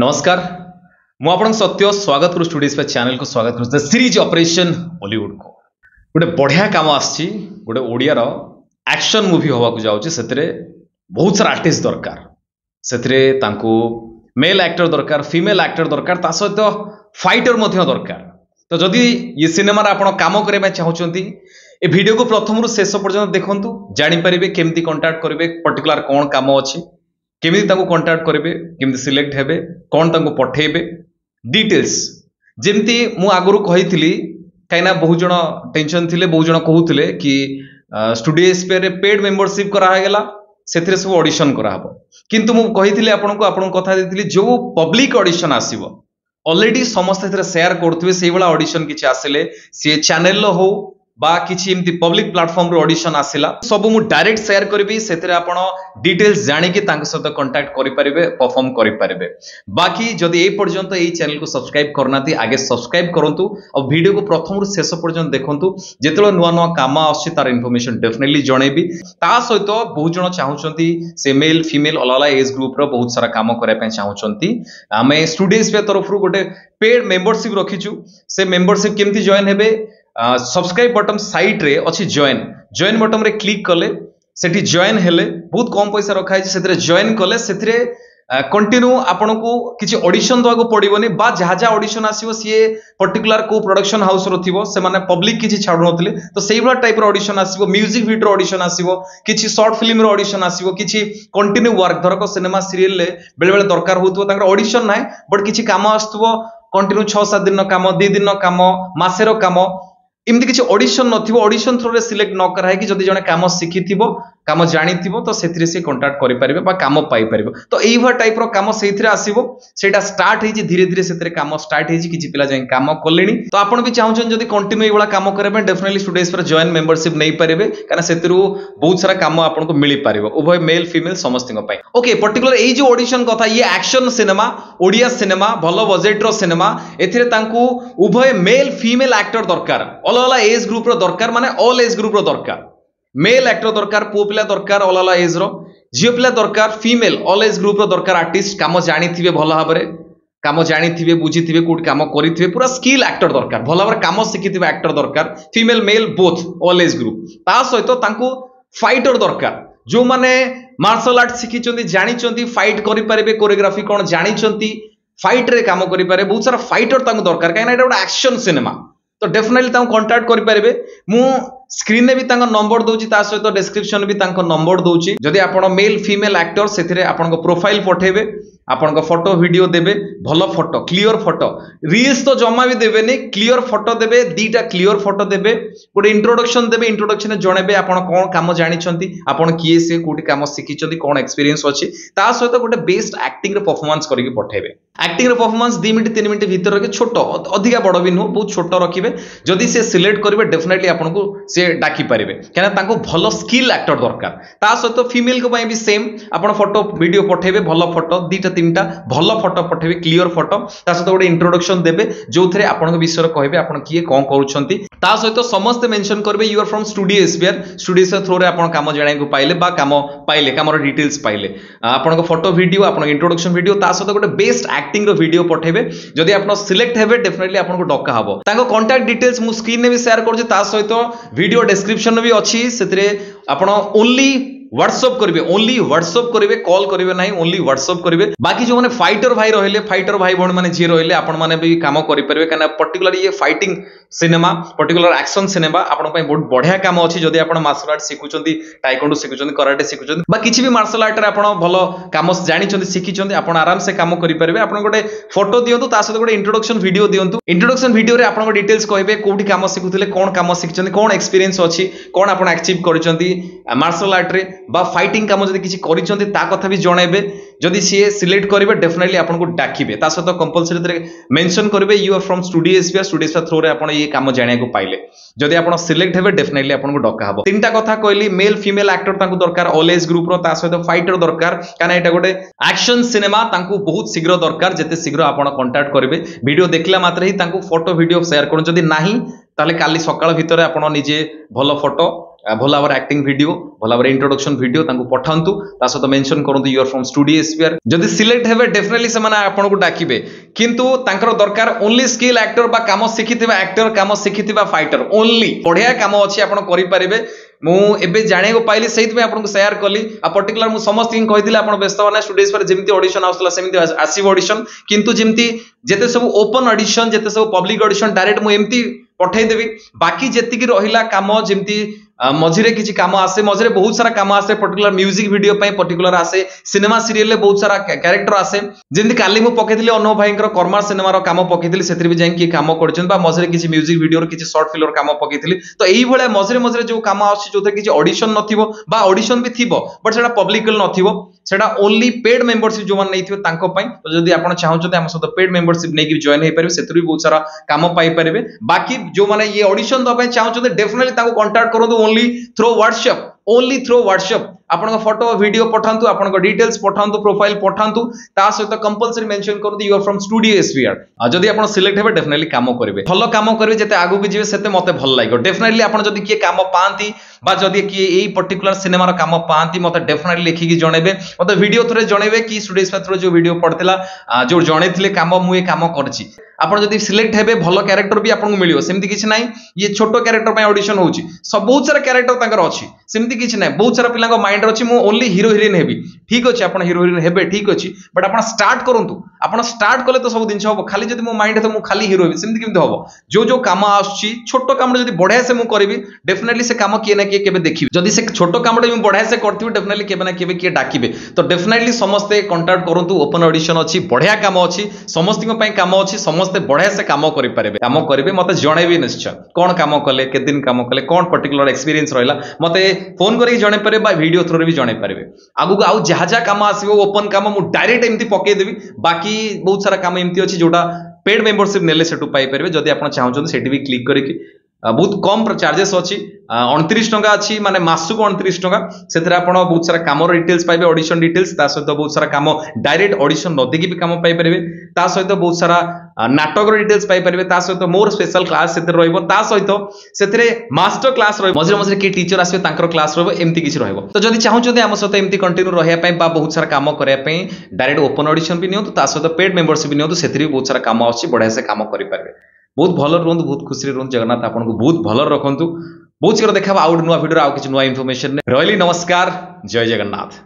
नमस्कार मु आपन सत्य स्वागत करू स्टूडियोज पे चैनल को स्वागत करू सीरीज ऑपरेशन बॉलीवुड को गोटे बढ़िया काम आसी गोटे ओडिया रो एक्शन मूवी होवा को जाउची सेतरे बहुत सारा आर्टिस्ट दरकार सेतरे तांको मेल एक्टर दरकार फीमेल एक्टर दरकार ता सहित फाइटर मध्य दरकार। तो जदि ये सिनेमा आपण काम करबा चाहउचंती ए वीडियो को प्रथम रु शेष पर्यंत देखंतु जानि परिबे केमती कांटेक्ट करबे पर्टिकुलर कोन काम अछि केमिति ताको कांटेक्ट करेंगे केमिति सिलेक्ट हेबे कौन ताको पठेबे डिटेल्स जेमती मु आगुरु कहितली काइना बहुत जण टेंशन थिले बहुत जण कहउथिले कि स्टूडियो एसपीआर रे पेड मेंबरशिप करा गेला सेथिरे सब ऑडिशन करा हबो किंतु मु कहितली आपन कथा देथिली जो पब्लिक ऑडिशन आसीबो ऑलरेडी समस्त एथिरे शेयर करथुवे सेही वाला ऑडिशन किछि आसिले से चैनल लो हो बा किछि एमती पब्लिक प्लेटफॉर्म रो ऑडिशन आसिला सब मु डायरेक्ट शेयर करबी सेथिरे आपण डिटेल्स जानि कि तांक सहित कांटेक्ट करि परिबे परफॉर्म करि परिबे। बाकी जदि ए पर्यंत ए चैनल को सब्सक्राइब करनाती आगे सब्सक्राइब करंतु और वीडियो को प्रथम रु शेष पर्यंत देखंतु जेतेलो नुवा नुवा काम आछि तार इन्फॉर्मेशन डेफिनेटली जणेबी ता सहित बहुत जण चाहउचंती से मेल फीमेल अलग एज ग्रुप रो बहुत सारा काम करे पे चाहउचंती आमे स्टूडियोज पे तरफ रु गोटे पेड मेंबरशिप रखिचु से मेंबरशिप केमती जॉइन हेबे सब्सक्राइब बटन साइड रे अछि जॉइन बटन रे क्लिक कले सेठी जॉइन हेले बहुत कम पैसा रखा है सेथिरे जॉइन कले सेथिरे कंटिन्यू आपन को किछि ऑडिशन दवा को पड़िबोनी बा जहा जहा ऑडिशन आसीबो सी पर्टिकुलर को प्रोडक्शन हाउस रो थिबो से माने पब्लिक किछि छाडु नथिले तो सेही वाला टाइप रो ऑडिशन आसीबो म्यूजिक वीडियो रो ऑडिशन आसीबो किछि शॉर्ट फिल्म रो ऑडिशन आसीबो किछि कंटिन्यू वर्क धरको सिनेमा सीरियल ले बेले बेले दरकार होतबो ताकर ऑडिशन नाही बट किछि काम आस्तबो कंटिन्यू 6-7 दिन नो काम 2 दिन नो काम मासेरो काम इमती किसी ऑडिशन नथिबो ऑडिशन थ्रू रे सिलेक्ट न करा है कि जदि जने काम शिखिथिबो काम जानिथिबो तो सेथिरे से कांटेक्ट करि परिबे बा काम पाई परिबो तो एई भा टाइप रो काम सेथिरे आसीबो सेटा स्टार्ट हेजी धीरे धीरे सेथिरे काम स्टार्ट हेजी किछि पिला जाय काम कोलेनी तो आपण भी चाहउछन जदि कंटिन्यू एई वाला काम करबे डेफिनेटली स्टूडियोज पर जॉइन मेंबरशिप नै परिबे काना सेतिरु बहुत सारा काम आपण को मिली परिबो उभय मेल फीमेल समस्तिंग पई ओके पर्टिकुलर एई जो ऑडिशन कथा ये एक्शन सिनेमा ओडिया सिनेमा भलो बजेट रो सिनेमा एथिरे तांकू उभय मेल फीमेल एक्टर दरकार अलग एज ग्रुप रो दरकार माने ऑल एज ग्रुप रो दरकार मेल एक्टर दरकार पो पिला दरकार अलग एज रो झियो पिला दरकार फीमेल ऑल एज ग्रुप रो दरकार आर्टिस्ट काम जानिथिबे भलो भाबरे काम जानिथिबे बुझिथिबे कोड काम करिथिबे पूरा स्किल एक्टर दरकार भलो भाबरे काम शिखिथिबे एक्टर दरकार female male both all age group ता सहित तांकू फाइटर दरकार जो माने मार्शल आर्ट शिखिचंती जानिचंती फाइट करि परिबे कोरियोग्राफी कोन जानिचंती फाइट रे काम करि पारे बहुत सारा फाइटर तांकू दरकार काहे ना एटा एटा एक्शन सिनेमा तो डेफिनेटली तांको कांटेक्ट करि परिबे मु स्क्रीन ने भी तांको नंबर दोची ता सहित डिस्क्रिप्शन भी तांको नंबर दोची जदि आपण मेल फीमेल एक्टर सेथिरे आपण को प्रोफाइल पठेबे आपण को फोटो वीडियो देबे भलो फोटो क्लियर फोटो रील्स तो जमा भी देबे नै क्लियर फोटो देबे दीटा क्लियर फोटो देबे गोटे इंट्रोडक्शन देबे इंट्रोडक्शन जणेबे आपण कोन काम जानि छंती आपण किए से कोटी काम सिखि छंती कोन एक्सपीरियंस अछि ता सहित गोटे बेस्ट एक्टिंग रे परफॉर्मेंस करिके पठेबे एक्टिंग रे परफॉर्मेंस 2 मिनिट 3 मिनिट भीतर रखे छोटो अधिका बड़ भी नो बहुत छोटो रखिबे जदि से सिलेक्ट करिवे डेफिनेटली आपण को से डाकी पारिबे केना तांको भलो स्किल एक्टर दरकार ता सहित फीमेल को पई भी सेम आपण फोटो वीडियो पठेबे भलो फोटो दीटा तीनटा भलो फोटो पठेबे क्लियर फोटो ता सहित गोटे इंट्रोडक्शन देबे जोथरे आपण विषय कहबे आपण किए कोन करूछंती ता सहित समस्त मेंशन करबे you are from studio SPR studio through रे आपण काम जाने को पाइले बा काम पाइले कामर डिटेल्स पाइले आपण को फोटो वीडियो आपण इंट्रोडक्शन वीडियो ता सहित गोटे बेस्ट एक्टिंग रो वीडियो पठेबे जदि आपण सिलेक्ट हेबे डेफिनेटली आपण को डका हबो ताको कांटेक्ट डिटेल्स मु स्क्रीन ने भी शेयर करछि ता सहित वीडियो डिस्क्रिप्शन भी अछि सेतरे आपण ओनली व्हाट्सएप करिवे कॉल करिवे नाही ओनली व्हाट्सएप करिवे बाकी जो माने फाइटर भाई रहले फाइटर भाई बहन माने जे रहले आपण माने भी काम करि परिवे काना पर्टिकुलर ये fighting cinema particular action cinema आपण पई बहुत बढ़िया काम अछि जदि आपण मार्शल आर्ट सिखुचंती टाइकोंडो सिखुचंती कराटे सिखुचंती बा किछि भी मार्शल आर्ट रे आपण भलो काम जानिचंती सिखिचंती आपण आराम से काम करि परिवे आपण गोटे फोटो दियंतु ता सहित गोटे इंट्रोडक्शन वीडियो दियंतु इंट्रोडक्शन वीडियो रे आपण डिटेल्स कहबे कोठी काम सिखुथिले कोन काम सिखिचंती कोन एक्सपीरियंस अछि कोन आपण अचीव करिचंती मार्शल आर्ट रे बा फाइटिंग काम जदि किछि करिचंती ता कथा भी जणेबे जदि सी सिलेक्ट करिवे डेफिनेटली आपण को डाकिबे ता सहित कंपलसरी रे मेंशन करिवे you are from studio SPR through रे आपण ये काम जानिया को पाइले जदि आपण सिलेक्ट हेबे डेफिनेटली आपण को डका हबो तीनटा कथा कहली मेल फीमेल एक्टर तांको दरकार ऑल एज ग्रुप रो ता सहित फाइटर दरकार काना एटा गोटे एक्शन सिनेमा तांको बहुत शीघ्र दरकार जते शीघ्र आपण कांटेक्ट करिवे वीडियो देखला मात्र ही तांको फोटो वीडियो शेयर करन जदि नाही ताले काली सकाळ भितरे आपण निजे भलो फोटो ଭଲ ଭାବରେ ଆକ୍ଟିଂ ଭିडिଓ ଭଲ ଭାବରେ इंट्रोडक्शन वीडियो तांको पठांतु ता सहित मेंशन करंतु you are from studio SPR जदि सिलेक्ट हेबे डेफिनेटली सेमाने आपन को डाकिबे किंतु तांकर दरकार ओनली स्किल एक्टर बा काम सिखिथिबा एक्टर काम सिखिथिबा फाइटर ओनली बढ़िया काम अछि आपन करि परिबे मु एबे जाने को पाइली सहित में आपन को शेयर कली आ पर्टिकुलर मु समस्त इन कहिदिले आपन व्यस्त बना स्टूडियोज पर जेमती ऑडिशन आसला सेमती आसीब ऑडिशन किंतु जेमती जेते सब ओपन ऑडिशन जेते सब पब्लिक ऑडिशन डायरेक्ट मु एमती पठै देबी बाकी जेति की रहिला काम जेमती मझिरे किछि काम आसे मझिरे बहुत सारा काम आसे पर्टिकुलर म्यूजिक वीडियो पे पर्टिकुलर आसे सिनेमा सीरियल ले बहुत सारा कैरेक्टर आसे जेमती काली मु पकेथिले अनु भाईंकर कर्मा सिनेमा रो काम पकेथिले सेतिर भी जाई कि काम करछन बा मझिरे किछि म्यूजिक वीडियो रो किछि शॉर्ट फिल्म काम पकेथिले तो एई भले मझिरे मझिरे जो काम आसी जोते किछि ऑडिशन नथिबो बा ऑडिशन भी थिबो बट सेटा पब्लिकल नथिबो सेटा ओनली पेड मेंबरशिप जो मान नैथिबो तांको पई तो जदी आपण चाहउछते हम सहित पेड मेंबरशिप नै कि जॉइन हे परिबे सेतिर भी बहुत सारा काम पाई परिबे बाकी जो माने ये ऑडिशन द पई चाहउछते डेफिनेटली तांको कांटेक्ट करंतु ओनली थ्रू व्हाट्सएप आपन फोटो वीडियो पठांतु आपन डिटेल्स पठांतु प्रोफाइल पठांतु ता सहित कंपलसरी मेंशन करंतु you are from studio SVR जदी आपन सिलेक्ट हेबे डेफिनेटली काम करिवे भलो काम करिवे जते आगु के जिवे सेते मते भल लागो डेफिनेटली आपन जदी के काम पांती बा जदी कि एई पर्टिकुलर सिनेमा रो काम पांती मते डेफिनेटली लिखि कि जणेबे मते वीडियो थरे जणेबे कि स्टूडियो एसवीआर जो वीडियो पडथिला जो जणेथिले काम मु ए काम करछि आपन जदी सिलेक्ट हेबे भलो कैरेक्टर भी आपन को मिलियो सेमति किछि नाही ये छोटो कैरेक्टर पे ऑडिशन होउची सब बहुत सारा कैरेक्टर तांकर अछि सेमति किछि नाही बहुत सारा पिला को माइंड अछि मु ओनली हीरो हीरोइन हेबी ठीक अछि आपन हीरो हीरोइन हेबे ठीक अछि बट आपन स्टार्ट करंतु आपन स्टार्ट कले तो सब दिन होबो खाली जदी मो माइंड तो मु खाली हीरो हेबी सेमति किमते होबो जो काम आछि छोटो काम जदी बढ़िया से मु करबी डेफिनेटली से काम किए ना किए केबे देखिबे जदी से छोटो काम मु बढ़िया से करथिबी डेफिनेटली केबे ना केबे किए डाकिबे तो डेफिनेटली समस्त कांटेक्ट करंतु ओपन ऑडिशन अछि बढ़िया काम अछि समस्त को पई काम अछि समस्त बढ़िया से काम करेंगे मत जनइबे निश्चय कौन काम कले के दिन काम कले कौन पर्टिकुलर एक्सपीरियंस रहा मत फोन करके जन पारे वीडियो थ्रू भी जन पारे आगु आउ जहाँ जहाँ काम आसो ओपन काम मुझे डायरेक्ट एमती पकईदेवी बाकी बहुत सारा काम एमती अच्छी जोटा पेड मेंबरशिप नेले सेटू पाई परिबे जदि आपण चाहउछन सेठी भी क्लिक करके बहुत कम चार्जेस अच्छी 29 टंका अच्छी माने मासुक 29 टंका से बहुत सारा काम डिटेल्स पाइबे ऑडिशन डिटेल्स ता सहित बहुत सारा काम डायरेक्ट ऑडिशन न देखि भी काम पाई परिबे ता सहित बहुत सारा नाटक डिटेल्स पाई परिबे ता सहित मोर स्पेशल क्लास सेते रहइबो ता सहित सेते मास्टर क्लास रहइबो मझिरे मझिरे के टीचर आसे तांकर क्लास रहइबो एमती किछ रहइबो तो जदि चाहउछन हम सहित एमती कंटिन्यू रहया पई बा बहुत सारा काम करया पई डायरेक्ट ओपन ऑडिशन भी नियंतु ता सहित पेड मेंबरशिप भी नियंतु सेते भी बहुत सारा काम आछि बढ़िया से काम करि परिबे बहुत भल रुहतु बहुत खुशी रुहतु जगन्नाथ आपको बहुत भल रखु बहुत शीघ्र देखा आउ नुआ भिडियो आउ किसी नुआ इनफॉरमेशन रही नमस्कार जय जगन्नाथ।